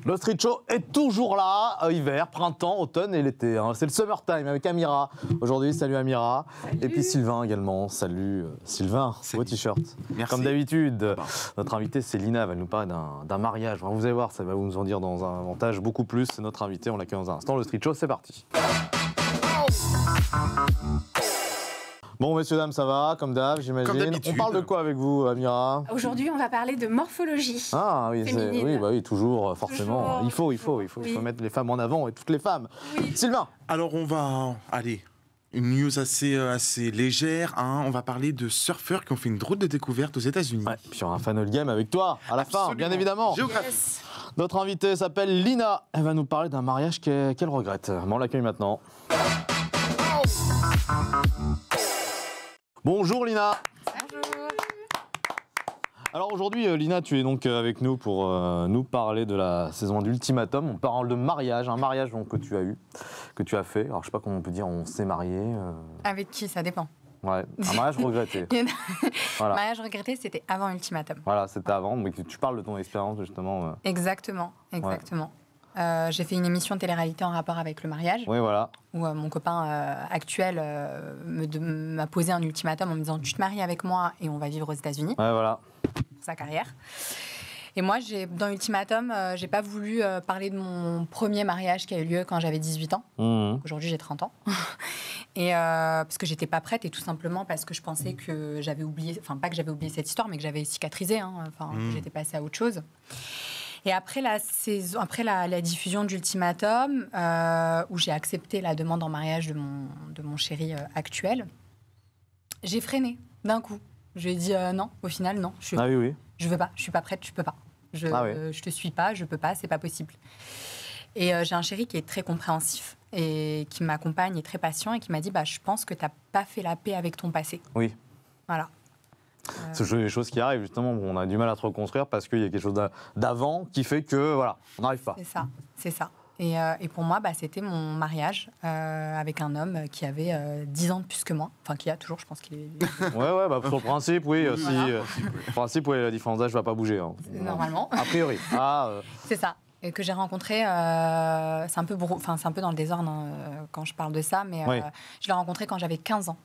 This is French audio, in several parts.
Le Street Show est toujours là, hiver, printemps, automne et l'été. Hein. C'est le summertime avec Amira. Aujourd'hui, salut Amira. Salut. Et puis Sylvain également. Salut Sylvain, beau t-shirt. Merci. Comme d'habitude, notre invitée c'est Lina, elle va nous parler d'un mariage. Vous allez voir, ça va vous nous en dire dans un avantage beaucoup plus. C'est notre invitée, on l'accueille dans un instant. Le Street Show, c'est parti. Bon, messieurs, dames, ça va, comme d'hab, j'imagine. On parle de quoi avec vous, Amira? Aujourd'hui, on va parler de morphologie. Ah oui, oui, toujours, forcément. Toujours, Il faut mettre les femmes en avant et toutes les femmes. Oui. Sylvain. Alors on va, une news assez légère. Hein. On va parler de surfeurs qui ont fait une drôle de découverte aux États-Unis. Ouais, puis il y aura un Final Game avec toi, à la fin, Absolument. bien évidemment. Géographie. Yes. Notre invitée s'appelle Lina. Elle va nous parler d'un mariage qu'elle regrette. On l'accueille maintenant. Bonjour Lina. Bonjour. Alors aujourd'hui, Lina, tu es donc avec nous pour nous parler de la saison d'Ultimatum. On parle de mariage, un mariage donc, que tu as eu, que tu as fait. Alors je sais pas comment on peut dire, on s'est marié. Avec qui, ça dépend. Ouais, un mariage regretté. Voilà. Mariage regretté, c'était avant Ultimatum. Voilà, c'était avant, mais tu parles de ton expérience justement. Exactement. J'ai fait une émission de télé-réalité en rapport avec le mariage, Oui, voilà. où mon copain actuel m'a posé un ultimatum en me disant « Tu te maries avec moi et on va vivre aux États-Unis Ouais, voilà. » pour sa carrière. Et moi, dans Ultimatum, j'ai pas voulu parler de mon premier mariage qui a eu lieu quand j'avais 18 ans. Mmh. Aujourd'hui, j'ai 30 ans. Et parce que j'étais pas prête et tout simplement parce que je pensais que j'avais oublié, enfin pas que j'avais oublié cette histoire, mais que j'avais cicatrisé, que j'étais passée à autre chose. Et après la diffusion d'Ultimatum, où j'ai accepté la demande en mariage de mon chéri actuel, j'ai freiné d'un coup. Je lui ai dit non, au final, non. Ah oui. Je veux pas, je suis pas prête, je peux pas. Je te suis pas, je peux pas, c'est pas possible. Et j'ai un chéri qui est très compréhensif et qui m'accompagne et très patient et qui m'a dit je pense que t'as pas fait la paix avec ton passé. Oui. Voilà. C'est des choses qui arrivent, justement, on a du mal à se reconstruire parce qu'il y a quelque chose d'avant qui fait que, voilà, on n'arrive pas. C'est ça. Et pour moi, c'était mon mariage avec un homme qui avait 10 ans de plus que moi. Enfin, qui a toujours, je pense qu'il est... Ouais, sur le principe, oui. Voilà. Le principe, oui, la différence d'âge ne va pas bouger. Hein. Normalement. A priori. C'est ça. Et que j'ai rencontré, c'est un peu dans le désordre quand je parle de ça, mais oui. Je l'ai rencontré quand j'avais 15 ans.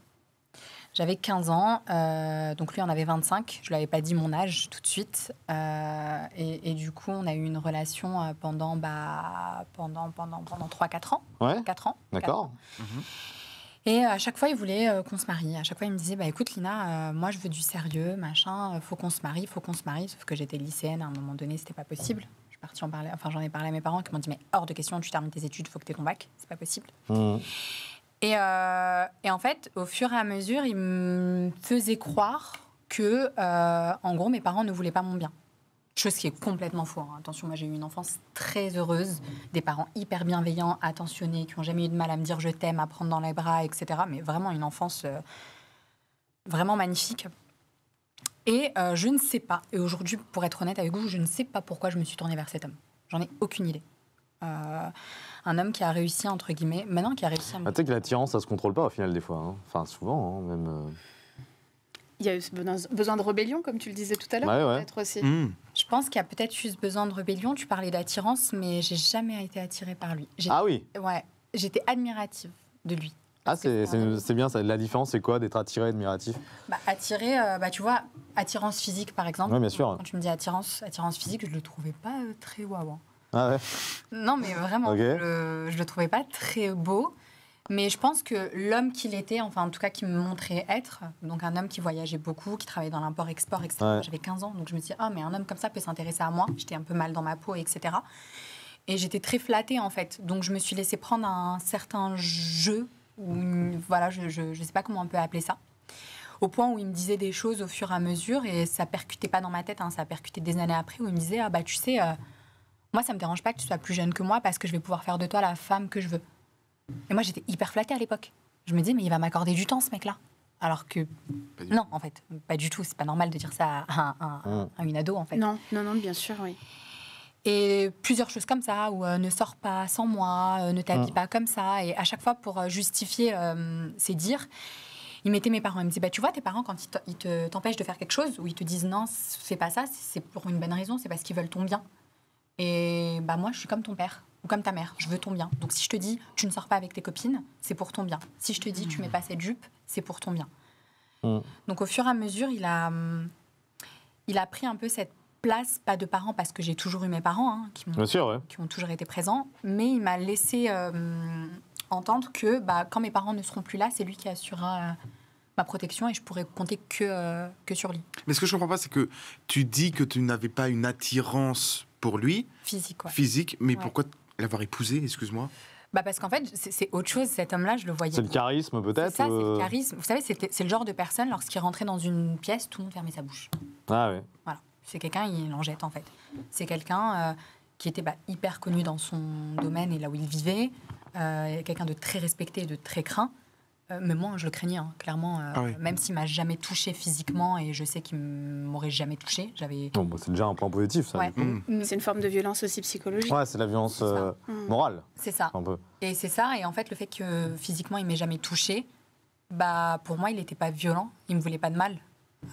J'avais 15 ans, donc lui en avait 25. Je ne lui avais pas dit mon âge tout de suite. Et du coup, on a eu une relation pendant 3-4 ans. Ouais. 4 ans. D'accord. Et à chaque fois, il voulait qu'on se marie. À chaque fois, il me disait écoute, Lina, moi, je veux du sérieux, machin, faut qu'on se marie. Sauf que j'étais lycéenne, à un moment donné, c'était pas possible. Je suis partie j'en ai parlé à mes parents qui m'ont dit mais hors de question, tu termines tes études, il faut que tu aies ton bac. C'est pas possible. Et en fait, au fur et à mesure, il me faisait croire que, en gros, mes parents ne voulaient pas mon bien. Chose qui est complètement faux. Hein. Attention, moi, j'ai eu une enfance très heureuse, des parents hyper bienveillants, attentionnés, qui n'ont jamais eu de mal à me dire je t'aime, à prendre dans les bras, etc. Mais vraiment une enfance vraiment magnifique. Et je ne sais pas, et aujourd'hui, pour être honnête avec vous, je ne sais pas pourquoi je me suis tournée vers cet homme. J'en ai aucune idée. Un homme qui a réussi, entre guillemets, maintenant qui a réussi à me... Tu sais que l'attirance, ça se contrôle pas au final des fois. Hein. Enfin, souvent, hein, même... Il y a eu besoin de rébellion, comme tu le disais tout à l'heure, peut-être aussi. Je pense qu'il y a peut-être juste besoin de rébellion. Tu parlais d'attirance, mais j'ai jamais été attirée par lui. Ah oui. Ouais, j'étais admirative de lui. Ah, c'est bien ça. La différence, c'est quoi d'être attiré, admiratif? Attiré, tu vois, attirance physique, par exemple. Oui, bien sûr. Quand tu me dis attirance physique, je le trouvais pas très waouh. Ah ouais. Non, mais vraiment, Okay. je le trouvais pas très beau. Mais je pense que l'homme qu'il était, enfin en tout cas qui me montrait être, donc un homme qui voyageait beaucoup, qui travaillait dans l'import-export, etc. Ouais. J'avais 15 ans, donc je me dis mais un homme comme ça peut s'intéresser à moi. J'étais un peu mal dans ma peau, etc. Et j'étais très flattée en fait. Donc je me suis laissée prendre un certain jeu, voilà, je sais pas comment on peut appeler ça. Au point où il me disait des choses au fur et à mesure et ça percutait pas dans ma tête, ça percutait des années après où il me disait tu sais, moi ça me dérange pas que tu sois plus jeune que moi parce que je vais pouvoir faire de toi la femme que je veux. Et moi, j'étais hyper flattée à l'époque. Je me disais, mais il va m'accorder du temps, ce mec-là. Alors que, non, en fait, pas du tout. C'est pas normal de dire ça à une ado, en fait. Non, bien sûr, oui. Et plusieurs choses comme ça, où ne sors pas sans moi, ne t'habille pas comme ça. Et à chaque fois, pour justifier ses dires, Il mettait mes parents. Il me disait, bah, tu vois, tes parents, quand ils t'empêchent de faire quelque chose, ou ils te disent non, fais pas ça, c'est pour une bonne raison, c'est parce qu'ils veulent ton bien. Et bah, moi, je suis comme ton père ou comme ta mère, je veux ton bien. Donc si je te dis, tu ne sors pas avec tes copines, c'est pour ton bien. Si je te dis, tu mets pas cette jupe, c'est pour ton bien. Donc au fur et à mesure, il a pris un peu cette place, pas de parents, parce que j'ai toujours eu mes parents, hein, qui ont toujours été présents, mais il m'a laissé entendre que quand mes parents ne seront plus là, c'est lui qui assurera ma protection et je pourrais compter que sur lui. Mais ce que je comprends pas, c'est que tu dis que tu n'avais pas une attirance pour lui. Physique, mais pourquoi l'avoir épousé, excuse-moi? Parce qu'en fait, c'est autre chose, cet homme-là, je le voyais. C'est le charisme, peut-être. C'est ça, c'est le charisme. Vous savez, c'est le genre de personne, lorsqu'il rentrait dans une pièce, tout le monde fermait sa bouche. Ah oui. Voilà. C'est quelqu'un, il en jette, en fait. C'est quelqu'un qui était hyper connu dans son domaine et là où il vivait. Quelqu'un de très respecté et de très craint. Mais moi, je le craignais, hein, clairement. Même s'il m'a jamais touché physiquement et je sais qu'il m'aurait jamais touché. C'est déjà un point positif, ça. Ouais. C'est une forme de violence aussi psychologique. Ouais, c'est la violence morale. C'est ça. Un peu. Et c'est ça. Et en fait, le fait que physiquement, il m'ait jamais touché, pour moi, il n'était pas violent. Il me voulait pas de mal.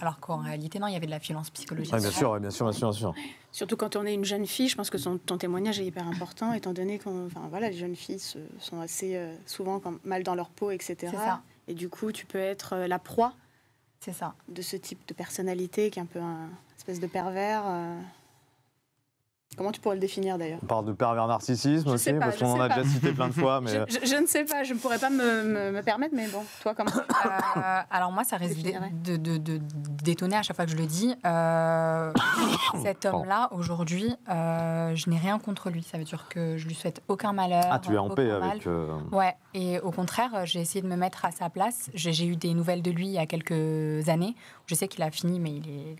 Alors qu'en réalité, non, il y avait de la violence psychologique. Ouais, bien sûr. Surtout quand on est une jeune fille, je pense que ton témoignage est hyper important, étant donné que les jeunes filles sont assez souvent mal dans leur peau, etc. C'est ça. Et du coup, tu peux être la proie ça. De ce type de personnalité qui est un peu un espèce de pervers. Comment tu pourrais le définir d'ailleurs? On parle de pervers narcissisme aussi, parce qu'on en a déjà cité plein de fois. Mais je ne sais pas, je ne pourrais pas me permettre, mais bon, toi, comment alors moi, ça risque d'étonner à chaque fois que je le dis. Cet homme-là, aujourd'hui, je n'ai rien contre lui. Ça veut dire que je lui souhaite aucun malheur. Ah, tu es en paix avec... Ouais, et au contraire, j'ai essayé de me mettre à sa place. J'ai eu des nouvelles de lui il y a quelques années. Je sais qu'il a fini, mais il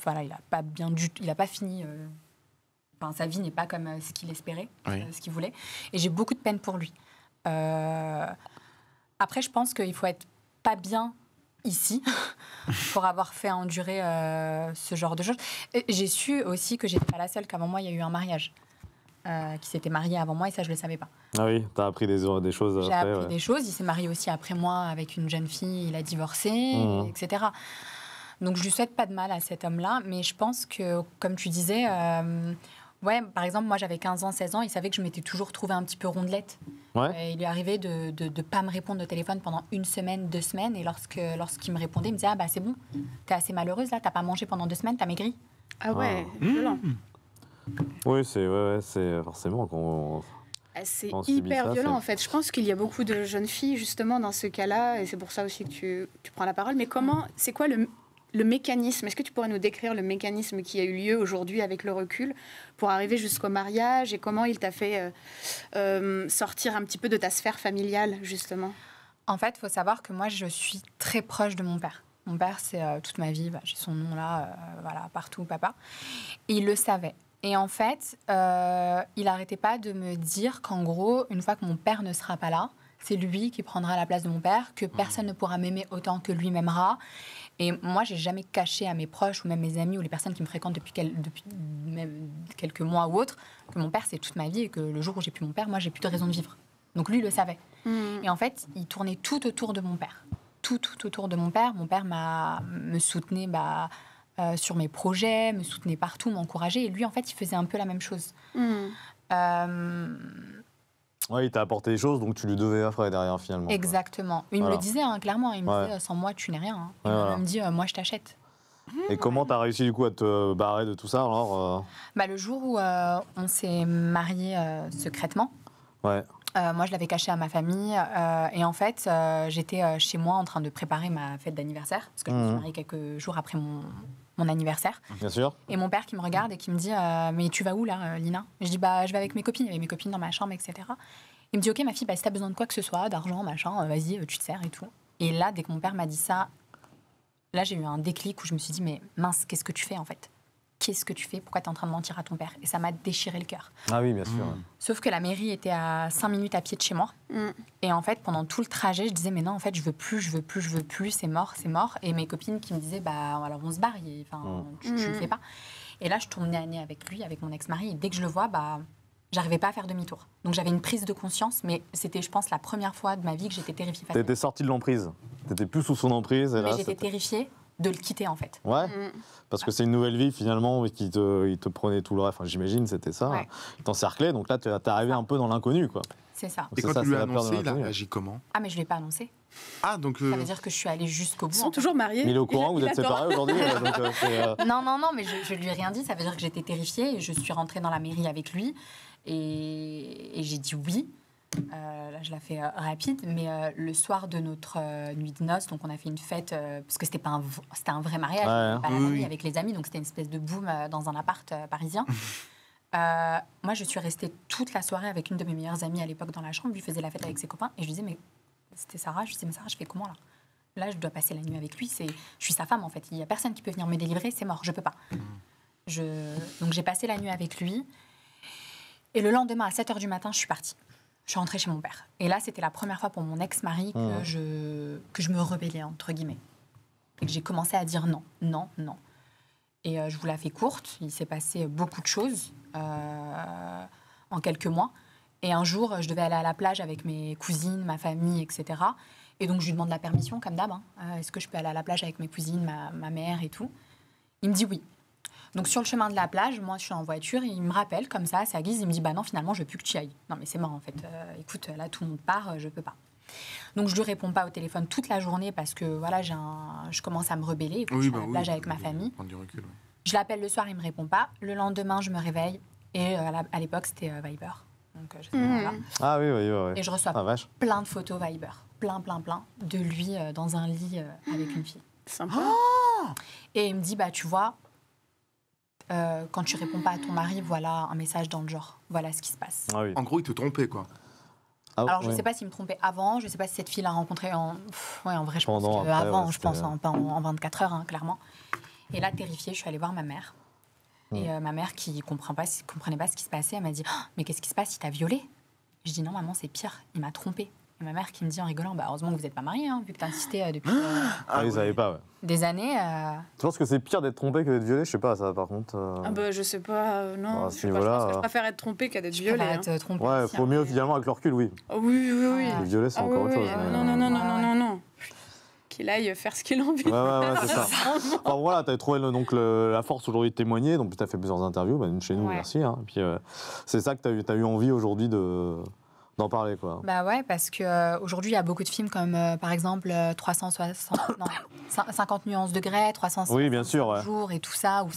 n'a pas bien il n'a pas fini... sa vie n'est pas comme ce qu'il espérait, ce qu'il voulait. Et j'ai beaucoup de peine pour lui. Après, je pense qu'il faut être pas bien ici pour avoir fait endurer ce genre de choses. Et j'ai su aussi que j'étais pas la seule, qu'avant moi, il y a eu un mariage. Qui s'était marié avant moi, et ça, je le savais pas. Ah oui, tu as appris des choses J'ai appris des choses. Il s'est marié aussi après moi avec une jeune fille, il a divorcé, etc. Donc, je lui souhaite pas de mal à cet homme-là, mais je pense que, comme tu disais... par exemple, moi j'avais 15 ans, 16 ans, il savait que je m'étais toujours trouvée un petit peu rondelette. Il lui arrivait de ne pas me répondre au téléphone pendant 1 semaine, 2 semaines, et lorsqu'il me répondait, il me disait « Ah bah c'est bon, t'es assez malheureuse là, t'as pas mangé pendant 2 semaines, t'as maigri. » Ah ouais, violent. Oui, c'est forcément qu'on... C'est hyper violent en fait. Je pense qu'il y a beaucoup de jeunes filles justement dans ce cas-là, et c'est pour ça aussi que tu prends la parole. Mais c'est quoi le mécanisme? Est-ce que tu pourrais nous décrire le mécanisme qui a eu lieu aujourd'hui avec le recul pour arriver jusqu'au mariage, et comment il t'a fait sortir un petit peu de ta sphère familiale, justement? En fait, il faut savoir que moi, je suis très proche de mon père. Mon père, c'est toute ma vie. J'ai son nom là, partout, papa. Et il le savait. Et en fait, il n'arrêtait pas de me dire qu'en gros, une fois que mon père ne sera pas là, c'est lui qui prendra la place de mon père, que personne ne pourra m'aimer autant que lui m'aimera. Et moi, j'ai jamais caché à mes proches ou même mes amis ou les personnes qui me fréquentent depuis même quelques mois ou autres que mon père, c'est toute ma vie, et que le jour où j'ai plus mon père, moi, j'ai plus de raison de vivre. Donc lui, il le savait. Et en fait, il tournait tout autour de mon père. Tout autour de mon père. Mon père me soutenait sur mes projets, me soutenait partout, m'encourageait. Et lui, en fait, il faisait un peu la même chose. Ouais, il t'a apporté des choses, donc tu lui devais après derrière, finalement. Exactement. Il me le disait, clairement. Il me disait, sans moi, tu n'es rien. Il me dit, moi, je t'achète. Et comment t'as réussi, du coup, à te barrer de tout ça, alors Le jour où on s'est mariés secrètement, moi, je l'avais caché à ma famille. Et en fait, j'étais chez moi en train de préparer ma fête d'anniversaire, parce que je me suis mariée quelques jours après mon anniversaire. Bien sûr. Et mon père qui me regarde et qui me dit mais tu vas où là, Lina? Et je dis je vais avec mes copines. Il y avait mes copines dans ma chambre, etc. Il me dit ok ma fille, si t'as besoin de quoi que ce soit, d'argent, machin, vas-y, tu te sers et tout. Et là, dès que mon père m'a dit ça, là j'ai eu un déclic où je me suis dit mais mince, qu'est-ce que tu fais en fait? Qu'est-ce que tu fais? Pourquoi tu es en train de mentir à ton père? Et ça m'a déchiré le cœur. Ah oui, bien sûr. Sauf que la mairie était à 5 minutes à pied de chez moi. Et en fait, pendant tout le trajet, je disais, mais non, en fait, je veux plus, c'est mort. Et mes copines qui me disaient, alors on se barre, tu le fais pas. Et là, je tourne nez à nez avec lui, avec mon ex-mari. Et dès que je le vois, j'arrivais pas à faire demi-tour. Donc j'avais une prise de conscience, mais c'était, je pense, la première fois de ma vie que j'étais terrifiée. T'étais sortie de l'emprise. T'étais plus sous son emprise. Et Mais là, j'étais terrifiée de le quitter, en fait. Ouais, parce que c'est une nouvelle vie finalement qui il te prenait tout le reste. Enfin, j'imagine, c'était ça. Ouais. Il t'encerclait, donc là, t'es arrivé un peu dans l'inconnu, quoi. C'est ça. Donc Et c'est quand ça, tu lui c'est as la peur de annoncé, il a l'inconnu. réagi comment? Ah, mais je ne l'ai pas annoncé. Ah, donc... Ça veut dire que je suis allée jusqu'au bout. Ils en sont fait. toujours mariés. Mais il est au courant que vous êtes adore. séparés aujourd'hui. Non, mais je lui ai rien dit. Ça veut dire que j'étais terrifiée et je suis rentrée dans la mairie avec lui et j'ai dit oui. Là, je la fais rapide, mais le soir de notre nuit de noces, donc on a fait une fête parce que c'était un vrai mariage, Ouais. pas la Oui, famille oui. avec les amis, donc c'était une espèce de boom dans un appart parisien. Moi, je suis restée toute la soirée avec une de mes meilleures amies à l'époque dans la chambre. Lui faisait la fête avec ses copains et je lui disais mais c'était Sarah. Je lui disais mais Sarah, je fais comment là? Là, je dois passer la nuit avec lui. Je suis sa femme en fait. Il y a personne qui peut venir me délivrer. C'est mort. Je peux pas. Donc j'ai passé la nuit avec lui. Et le lendemain, à 7h du matin, je suis partie. Je suis rentrée chez mon père. Et là, c'était la première fois pour mon ex-mari que je me rebellais, entre guillemets. Et que j'ai commencé à dire non, non, non. Et je vous la fais courte. Il s'est passé beaucoup de choses en quelques mois. Et un jour, je devais aller à la plage avec mes cousines, ma famille, etc. Et donc, je lui demande la permission, comme d'hab. Est-ce que je peux aller à la plage avec mes cousines, ma mère et tout? Il me dit oui. Donc, sur le chemin de la plage, moi, je suis en voiture, et il me rappelle comme ça, à sa guise, il me dit, bah non, finalement, je veux plus que tu y ailles. Non, mais c'est mort, en fait. Écoute, là, tout le monde part, je peux pas. Donc, je lui réponds pas au téléphone toute la journée parce que, voilà, je commence à me rebeller. Je suis à la plage avec ma famille. Prendre du recul, ouais. Je l'appelle le soir, il me répond pas. Le lendemain, je me réveille. Et à l'époque, c'était Viber. Donc, je sais pas, voilà. Ah oui, oui, oui. Et je reçois Ah, vache. plein de photos Viber. Plein, de lui dans un lit avec une fille. Sympa. Et il me dit, bah, tu vois, quand tu réponds pas à ton mari, voilà un message dans le genre. Voilà ce qui se passe. Ah oui. En gros, il te trompait, quoi. Ah, Alors, je ouais. sais pas s'il me trompait avant, je sais pas si cette fille l'a rencontré en vrai, je pense Pendant, après, avant, ouais, je pense, c'était- pas en 24 heures, clairement. Et là, terrifiée, je suis allée voir ma mère. Et ma mère, qui comprenait pas ce qui se passait, elle m'a dit, oh, mais qu'est-ce qui se passe, il t'a violée? Je dis, non, maman, c'est pire, il m'a trompée. Et ma mère qui me dit en rigolant, bah, heureusement que vous n'êtes pas mariés, vu que tu as insisté depuis Ah, ils savaient pas, ouais. des années. Tu penses que c'est pire d'être trompé que d'être violé? Je sais pas, ça, par contre. Ah bah, je sais pas, non. à Je ce sais pas, je niveau-là, pense que je préfère être trompée qu'à d'être Je violée. préfère être trompée. Ouais, aussi, faut hein. mieux, finalement, avec le recul, oui. Oui, oui, oui. Le violet, c'est Ah encore oui, autre oui. chose. mais- Non. Qu'il aille faire ce qu'il a envie. Ouais, c'est ça. Enfin, voilà, tu as trouvé la force aujourd'hui de témoigner, donc tu as fait plusieurs interviews, bah, une chez nous, Ouais. merci. Hein. Puis, c'est ça que tu as eu envie aujourd'hui d'en parler, quoi. Bah ouais, parce qu'aujourd'hui, il y a beaucoup de films comme, par exemple, 50 nuances de Grey, 360 Oui, bien sûr, ouais. jours et tout ça, où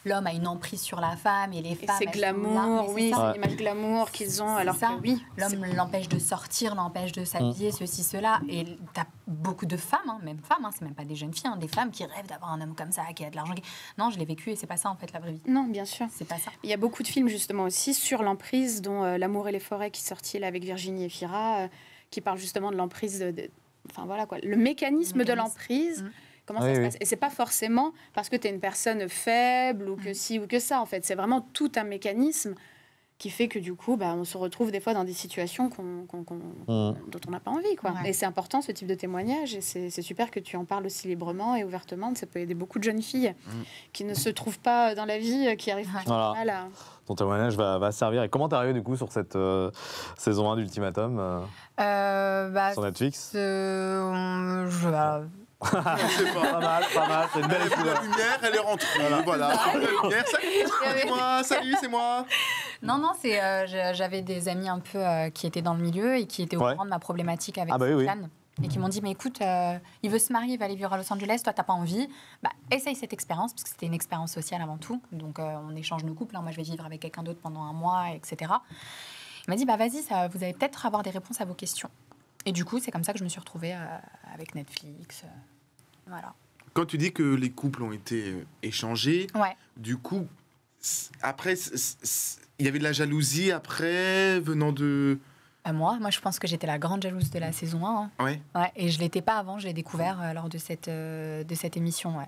l'homme a une emprise sur la femme et les Et femmes... c'est elles sont glamour, là, mais oui, c'est ça. c'est l'image glamour qu'ils ont, alors ça. que oui. L'homme l'empêche de sortir, l'empêche de s'habiller, ceci, cela. Et tu as beaucoup de femmes, même femmes, c'est même pas des jeunes filles, des femmes qui rêvent d'avoir un homme comme ça, qui a de l'argent. Non, je l'ai vécu et c'est pas ça, en fait, la vraie vie. Non, bien sûr. C'est pas ça. Il y a beaucoup de films justement aussi sur l'emprise, dont L'amour et les forêts qui est sorti là avec Virginie Efira, qui parle justement de l'emprise, enfin voilà quoi, le mécanisme de l'emprise. Comment ça Oui, se oui. passe? Et c'est pas forcément parce que tu es une personne faible ou que ci ou que ça en fait. C'est vraiment tout un mécanisme qui fait que du coup, on se retrouve des fois dans des situations dont on n'a pas envie, quoi. Ouais. Et c'est important ce type de témoignage, et c'est super que tu en parles aussi librement et ouvertement. Ça peut aider beaucoup de jeunes filles qui ne se trouvent pas dans la vie, qui arrivent Ouais. Voilà. mal à... Ton témoignage va servir. Et comment t'es arrivé, du coup, sur cette saison 1 d'Ultimatum sur Netflix Pas mal, c'est une belle Elle a vu la écoute. lumière, elle est rentrée. Voilà, c'est la lumière. Salut, c'est moi. Non, j'avais des amis un peu qui étaient dans le milieu et qui étaient au Ouais. courant de ma problématique avec Ah bah oui, oui. Sofiane. Et qui m'ont dit, mais écoute, il veut se marier, il va aller vivre à Los Angeles, toi, t'as pas envie. Essaye cette expérience, parce que c'était une expérience sociale avant tout. Donc, on échange nos couples. Moi, je vais vivre avec quelqu'un d'autre pendant un mois, etc. Il m'a dit, vas-y, vous allez peut-être avoir des réponses à vos questions. Et du coup, c'est comme ça que je me suis retrouvée avec Netflix. Voilà. Quand tu dis que les couples ont été échangés, Ouais. du coup, après, il y avait de la jalousie après, venant de... Moi, je pense que j'étais la grande jalouse de la saison 1. Ouais. Ouais, et je ne l'étais pas avant, je l'ai découvert lors de cette émission. Ouais.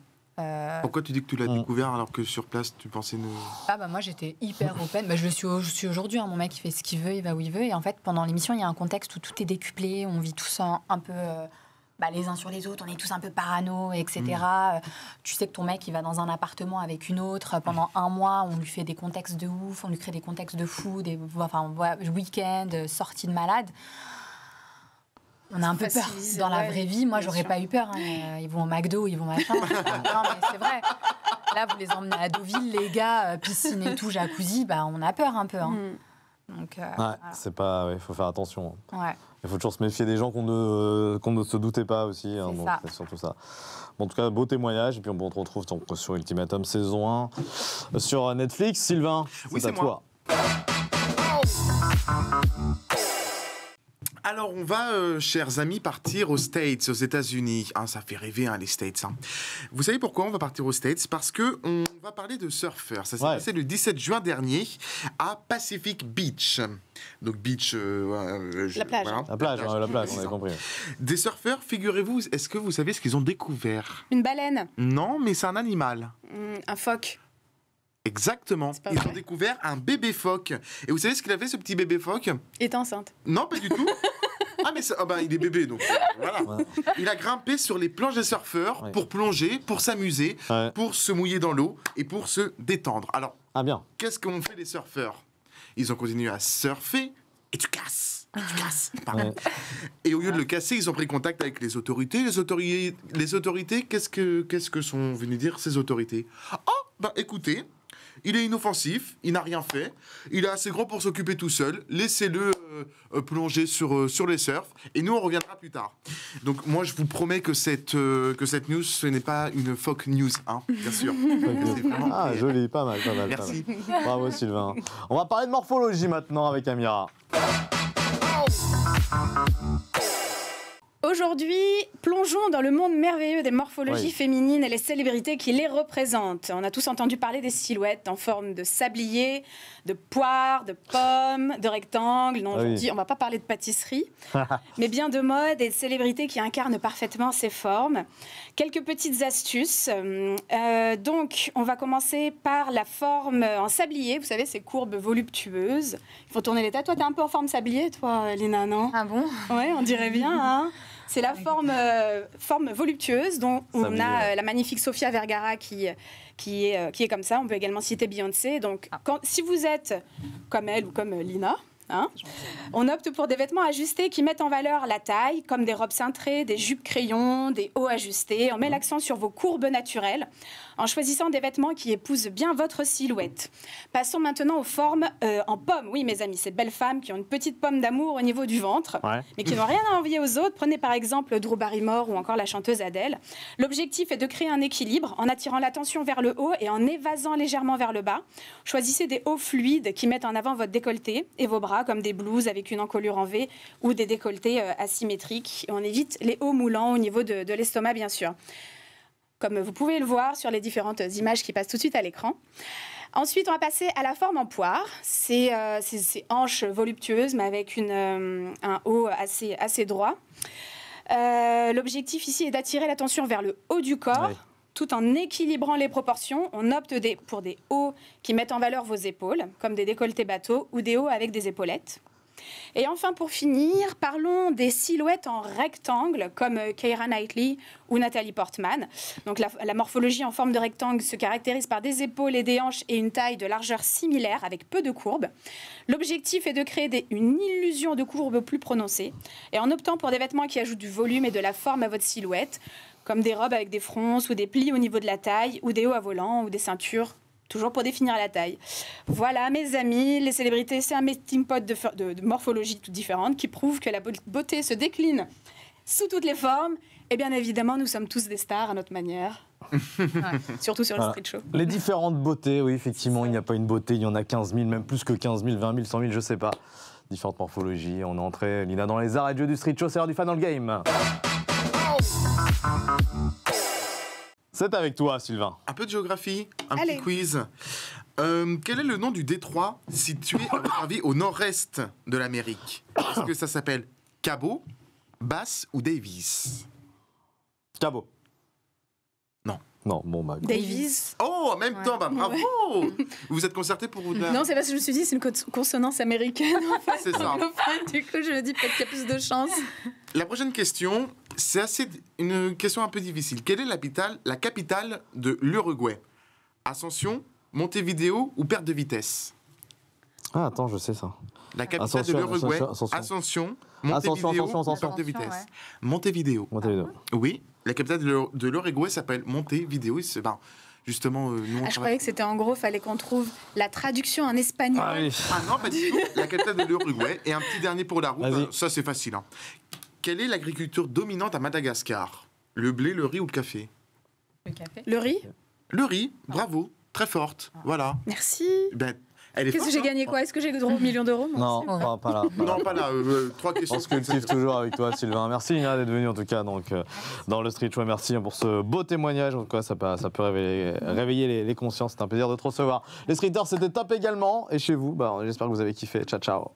Pourquoi tu dis que tu l'as découvert alors que sur place, tu pensais ne... Moi, j'étais hyper open. Je le suis aujourd'hui. Mon mec, il fait ce qu'il veut, il va où il veut. Et en fait, pendant l'émission, il y a un contexte où tout est décuplé. On vit tous un peu les uns sur les autres. On est tous un peu parano, etc. Tu sais que ton mec, il va dans un appartement avec une autre. Pendant un mois, on lui fait des contextes de ouf. On lui crée des contextes de fou. Week-end, sorties de malade. On a un peu peur. Facilise, Dans la ouais, vraie vie, moi, bien j'aurais sûr. pas eu peur. Hein. Ils vont au McDo, ils vont machin. Non, mais c'est vrai. Là, vous les emmenez à Deauville, les gars, piscine et tout, jacuzzi, bah, on a peur un peu. Hein. Donc, Ouais, voilà. c'est pas. Il faut faire attention. Ouais. Il faut toujours se méfier des gens qu'on ne se doutait pas aussi. Hein, C'est donc ça. c'est surtout ça. Bon, en tout cas, beau témoignage. Et puis on te retrouve sur Ultimatum saison 1 sur Netflix. Sylvain, Oui, c'est à c'est moi. toi. Alors, on va, chers amis, partir aux States, aux États-Unis. Ah, ça fait rêver, hein, les States. Hein. Vous savez pourquoi on va partir aux States? Parce que on va parler de surfeurs. Ça s'est passé le 17 juin dernier à Pacific Beach. Donc, beach... La plage. voilà. La plage, on avait C'est ça. compris. Des surfeurs, figurez-vous, est-ce que vous savez ce qu'ils ont découvert? Une baleine, Non, mais c'est un animal. un phoque. Exactement. C'est pas Ils vrai. ont découvert un bébé phoque. Et vous savez ce qu'il a fait, ce petit bébé phoque? Est enceinte. Non, pas du tout. Ah, mais il est bébé, donc voilà. Ouais. Il a grimpé sur les planches des surfeurs Ouais. pour plonger, pour s'amuser, Ouais. pour se mouiller dans l'eau et pour se détendre. Alors, Ah bien. qu'est-ce qu'ont fait les surfeurs? Ils ont continué à surfer et tu casses. Et tu casses. Pardon. Ouais. Et au lieu de le casser, ils ont pris contact avec les autorités. Les autorités, qu'est-ce que sont venues dire ces autorités? Oh, écoutez, il est inoffensif, il n'a rien fait, il est assez grand pour s'occuper tout seul, laissez-le plonger sur les surfs, et nous on reviendra plus tard. Donc moi je vous promets que cette news, ce n'est pas une fake news, hein, bien sûr. C'est vraiment- Ah, joli, pas mal. Merci. Pas mal. Bravo Sylvain. On va parler de morphologie maintenant avec Amira. Aujourd'hui, plongeons dans le monde merveilleux des morphologies Oui. féminines et les célébrités qui les représentent. On a tous entendu parler des silhouettes en forme de sablier, de poire, de pomme, de rectangle. Non, Ah oui. aujourd'hui, on va pas parler de pâtisserie, mais bien de mode et de célébrités qui incarnent parfaitement ces formes. Quelques petites astuces. Donc, on va commencer par la forme en sablier. Vous savez, ces courbes voluptueuses. Il faut tourner les têtes. Toi, t'es un peu en forme sablier, toi, Lina, non? Ah bon? Ouais, on dirait bien, hein. C'est la forme voluptueuse dont on Sablier, a ouais. la magnifique Sofia Vergara qui est comme ça. On peut également citer Beyoncé. Donc, si vous êtes comme elle ou comme Lina, hein, on opte pour des vêtements ajustés qui mettent en valeur la taille, comme des robes cintrées, des jupes crayons, des hauts ajustés. On met l'accent sur vos courbes naturelles en choisissant des vêtements qui épousent bien votre silhouette. Passons maintenant aux formes en pomme. Oui, mes amis, ces belles femmes qui ont une petite pomme d'amour au niveau du ventre, Ouais. mais qui n'ont rien à envier aux autres. Prenez par exemple Drew Barrymore ou encore la chanteuse Adele. L'objectif est de créer un équilibre en attirant l'attention vers le haut et en évasant légèrement vers le bas. Choisissez des hauts fluides qui mettent en avant votre décolleté et vos bras, comme des blouses avec une encolure en V ou des décolletés asymétriques. Et on évite les hauts moulants au niveau de l'estomac, bien sûr, comme vous pouvez le voir sur les différentes images qui passent tout de suite à l'écran. Ensuite, on va passer à la forme en poire. C'est ces hanches voluptueuses, mais avec un haut assez droit. L'objectif ici est d'attirer l'attention vers le haut du corps, Ouais. tout en équilibrant les proportions. On opte pour des hauts qui mettent en valeur vos épaules, comme des décolletés bateaux ou des hauts avec des épaulettes. Et enfin, pour finir, parlons des silhouettes en rectangle, comme Keira Knightley ou Nathalie Portman. Donc, la morphologie en forme de rectangle se caractérise par des épaules et des hanches et une taille de largeur similaire, avec peu de courbes. L'objectif est de créer une illusion de courbe plus prononcée, et en optant pour des vêtements qui ajoutent du volume et de la forme à votre silhouette, comme des robes avec des fronces ou des plis au niveau de la taille, ou des hauts à volant ou des ceintures, toujours pour définir la taille. Voilà, mes amis, les célébrités, c'est un melting pot de morphologie toutes différentes qui prouve que la beauté se décline sous toutes les formes. Et bien évidemment, nous sommes tous des stars à notre manière. Surtout sur le Voilà. street show. Les différentes beautés, oui, effectivement, il n'y a pas une beauté, il y en a 15 000, même plus que 15 000, 20 000, 100 000, je sais pas. Différentes morphologies. On est entré, Lina, dans les arts et jeux du street show, c'est l'heure du Final Game. C'est avec toi, Sylvain. Un peu de géographie, un Allez. petit quiz. Quel est le nom du détroit situé, à votre avis, au nord-est de l'Amérique? Est-ce que ça s'appelle Cabo, Bass ou Davis? Cabo. Non. Non, bon, bah. Davies. Oh, en même Ouais. temps, bah bravo. Vous vous êtes concerté pour vous... Non, c'est parce que je me suis dit, c'est une consonance américaine. En fait. C'est ça. Du coup, je me dis peut-être qu'il y a plus de chance. La prochaine question, c'est une question un peu difficile. Quelle est la capitale de l'Uruguay? Ascension, Montevideo ou perte de vitesse? Ah, attends, je sais ça. La capitale Ascension, de l'Uruguay, Ascension. Ascension, Attention, attention, attention. Carte de vitesse. Ouais. Montevideo. Montevideo. Oui, la capitale de l'Uruguay s'appelle Montevideo. Justement, nous, on Je travaille- croyais que c'était en gros, fallait qu'on trouve la traduction en espagnol. Ah oui. Ah non, pas du tout. La capitale de l'Uruguay. Et un petit dernier pour la route. Vas-y. Ça, c'est facile. Hein. Quelle est l'agriculture dominante à Madagascar? Le blé, le riz ou le café? Le café. Le riz. Le riz, bravo. Très forte. Voilà. Merci. Ben, elle est Qu'est-ce que forte, j'ai hein. gagné quoi? Est-ce que j'ai le droit au million d'euros? Moi Non, aussi. pas là. Non, pas là. 3 questions. On se cultive toujours avec toi, Sylvain. Merci Lina d'être venu en tout cas donc, dans le Street Show. Merci pour ce beau témoignage. En tout cas, ça peut réveiller les consciences. C'est un plaisir de te recevoir. Les streeters, c'était top également. Et chez vous, j'espère que vous avez kiffé. Ciao, ciao.